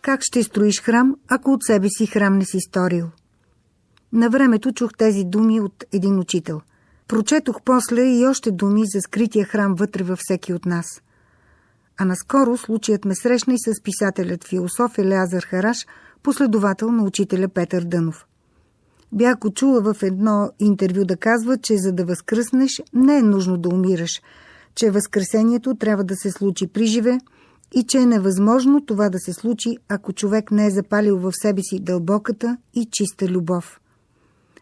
Как ще строиш храм, ако от себе си храм не си сторил? На времето чух тези думи от един учител. Прочетох после и още думи за скрития храм вътре във всеки от нас. А наскоро случаят ме срещна и с писателят философ Елеазар Хараш, последовател на учителя Петър Дънов. Бях го чула в едно интервю да казва, че за да възкръснеш, не е нужно да умираш, че възкресението трябва да се случи приживе и че е невъзможно това да се случи, ако човек не е запалил в себе си дълбоката и чиста любов.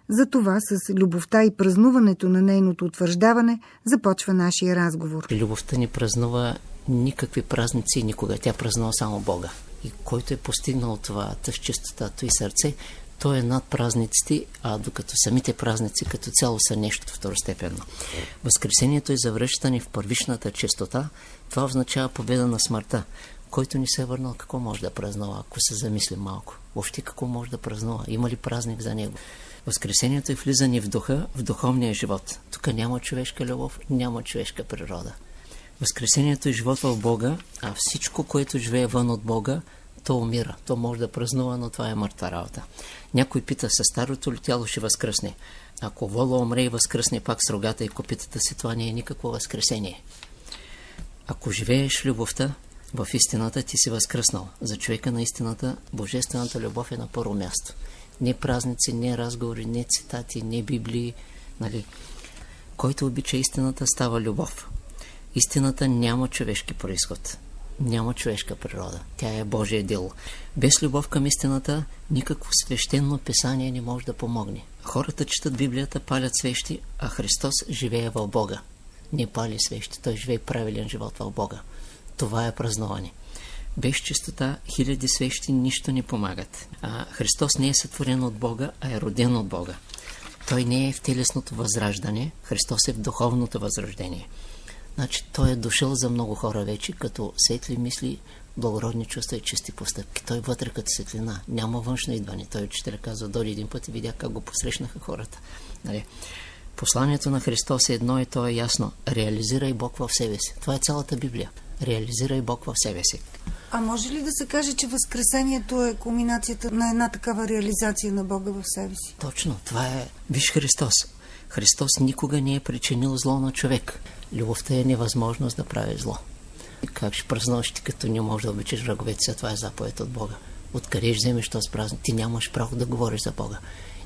Затова с любовта и празнуването на нейното утвърждаване започва нашия разговор. Любовта ни празнува никакви празници никога. Тя празнува само Бога. И който е постигнал това с чистотата и сърце, той е над празниците, а докато самите празници като цяло са нещо второстепенно. Възкресението е завръщане в първичната чистота. Това означава победа на смъртта. Който ни се е върнал, какво може да празнува, ако се замислим малко? Въобще какво може да празнува? Има ли празник за него? Възкресението е влизане в духа, в духовния живот. Тук няма човешка любов, няма човешка природа. Възкресението е живот в Бога, а всичко, което живее вън от Бога, то умира. То може да празнува, но това е мъртва работа. Някой пита, със старото ли тяло ще възкръсне? Ако вола умре и възкръсне пак с рогата и копитата си, това не е никакво възкресение. Ако живееш в любовта, в истината, ти си възкръснал. За човека на истината, божествената любов е на първо място. Не празници, не разговори, не цитати, не библии. Нали? Който обича истината, става любов. Истината няма човешки произход. Няма човешка природа. Тя е Божие дело. Без любов към истината, никакво свещено писание не може да помогне. Хората четат Библията, палят свещи, а Христос живее в Бога. Не пали свещи, той живее правилен живот в Бога. Това е празнуване. Без чистота хиляди свещи нищо не помагат. Христос не е сътворен от Бога, а е роден от Бога. Той не е в телесното възраждане, Христос е в духовното възрождение. Значи той е дошъл за много хора вече, като светли мисли, благородни чувства и чисти постъпки. Той вътре като светлина, няма външно идване. Той учителя казва, дойде един път и видя как го посрещнаха хората. Нали? Посланието на Христос е едно и то е ясно. Реализирай Бог в себе си. Това е цялата Библия. Реализирай Бог в себе си. А може ли да се каже, че Възкресението е кулминацията на една такава реализация на Бога в себе си? Точно, това е. Виж Христос. Христос никога не е причинил зло на човек. Любовта е невъзможност да прави зло. Как ще празнуваш ти, като не можеш да обичаш враговете си? Това е заповед от Бога. Откъде ще вземеш този празник? Ти нямаш право да говориш за Бога.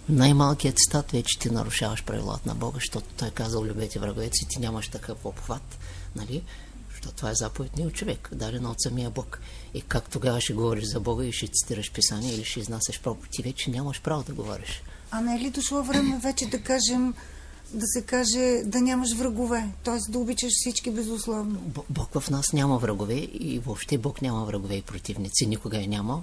Най-малкият цитат вече ти нарушаваш правилата на Бога, защото той е казал любете враговете си, ти нямаш такъв обхват, нали? Защото това е заповед не от човек, дадена от самия Бог. И как тогава ще говориш за Бога и ще цитираш писание или ще изнасяш проповед? Ти вече нямаш право да говориш. А не е ли дошло време вече да кажем, да се каже да нямаш врагове, т.е. да обичаш всички безусловно? Бог в нас няма врагове и въобще Бог няма врагове и противници, никога е нямал,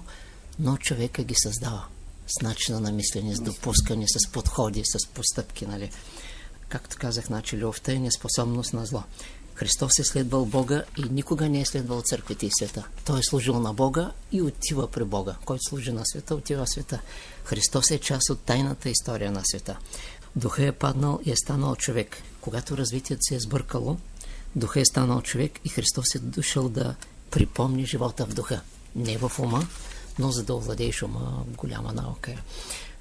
но човека ги създава с начина на мислене, с допускане, с подходи, с постъпки, нали? Както казах, значи любовта е неспособност на зло. Христос е следвал Бога и никога не е следвал църквите и света. Той е служил на Бога и отива при Бога. Който служи на света, отива в света. Христос е част от тайната история на света. Духът е паднал и е станал човек. Когато развитието се е сбъркало, Духът е станал човек и Христос е дошъл да припомни живота в духа. Не в ума, но за да овладееш ума, голяма наука е.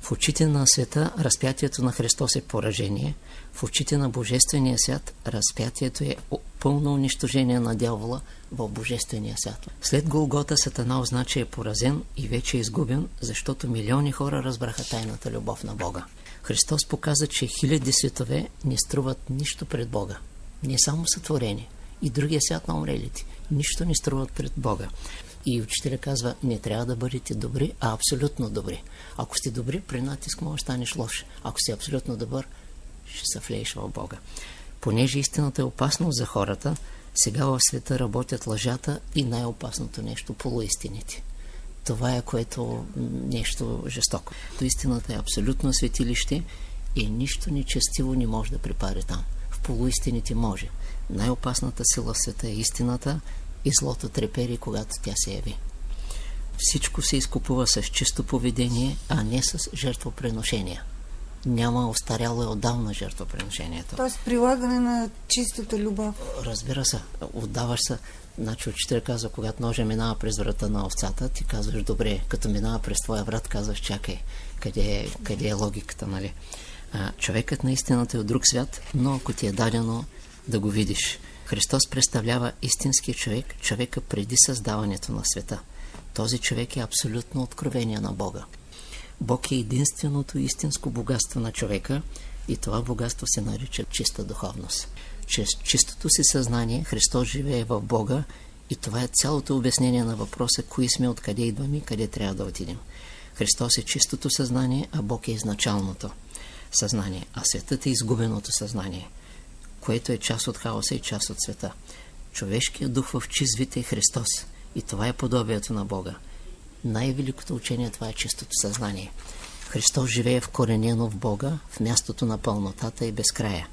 В очите на света разпятието на Христос е поражение, в очите на Божествения свят разпятието е пълно унищожение на дявола в Божествения свят. След Голгота Сатана означа е поразен и вече е изгубен, защото милиони хора разбраха тайната любов на Бога. Христос показа, че хиляди светове не струват нищо пред Бога. Не само сътворение, и другия свят на умрелите. Нищо не струват пред Бога. И учителя казва, не трябва да бъдете добри, а абсолютно добри. Ако сте добри, при натиск може да станеш лош. Ако си абсолютно добър, ще се влееш в Бога. Понеже истината е опасна за хората, сега в света работят лъжата и най-опасното нещо – полуистините. Това е което нещо жестоко. То истината е абсолютно светилище и нищо нечестиво не може да припари там. В полуистините може. Най-опасната сила в света е истината и злото трепери, когато тя се яви. Всичко се изкупува с чисто поведение, а не с жертвоприношения. Няма, остаряло е отдавна жертвоприношението. Тоест прилагане на чистата любов. Разбира се, отдаваш се. Значи учителя казва, когато ножа минава през врата на овцата, ти казваш, добре, като минава през твоя врат, казваш, чакай, къде е логиката, нали? Човекът наистина е от друг свят, но ако ти е дадено да го видиш. Христос представлява истинския човек, човека преди създаването на света. Този човек е абсолютно откровение на Бога. Бог е единственото истинско богатство на човека и това богатство се нарича чиста духовност. Чрез чистото си съзнание Христос живее в Бога и това е цялото обяснение на въпроса кои сме, откъде идваме и къде трябва да отидем. Христос е чистото съзнание, а Бог е изначалното съзнание, а светът е изгубеното съзнание, което е част от хаоса и част от света. Човешкият дух в чист вид е Христос и това е подобието на Бога. Най-великото учение това е чистото съзнание. Христос живее вкоренено в Бога, в мястото на пълнотата и безкрая.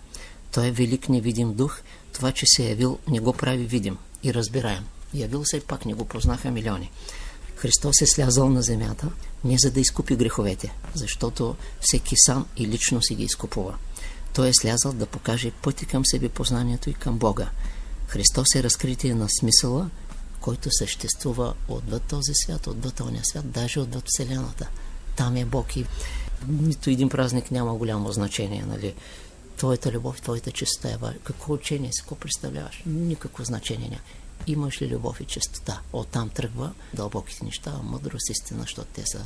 Той е велик невидим дух, това, че се е явил, не го прави видим и разбираем. Явил се и пак не го познаха милиони. Христос е слязал на земята, не за да изкупи греховете, защото всеки сам и лично си ги изкупува. Той е слязал да покаже пъти към себепознанието и към Бога. Христос е разкритие на смисъла, който съществува отвъд този свят, отвъд този свят, даже отвъд Вселената. Там е Бог и нито един празник няма голямо значение, нали? Твоята любов, твоята чистота е важна. Какво учение си, какво представляваш? Никакво значение няма. Имаш ли любов и чистота? Оттам тръгва дълбоките неща, мъдрост, истина, защото те са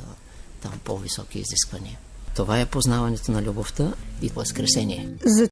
там по-високи изисквания. Това е познаването на любовта и възкресение. За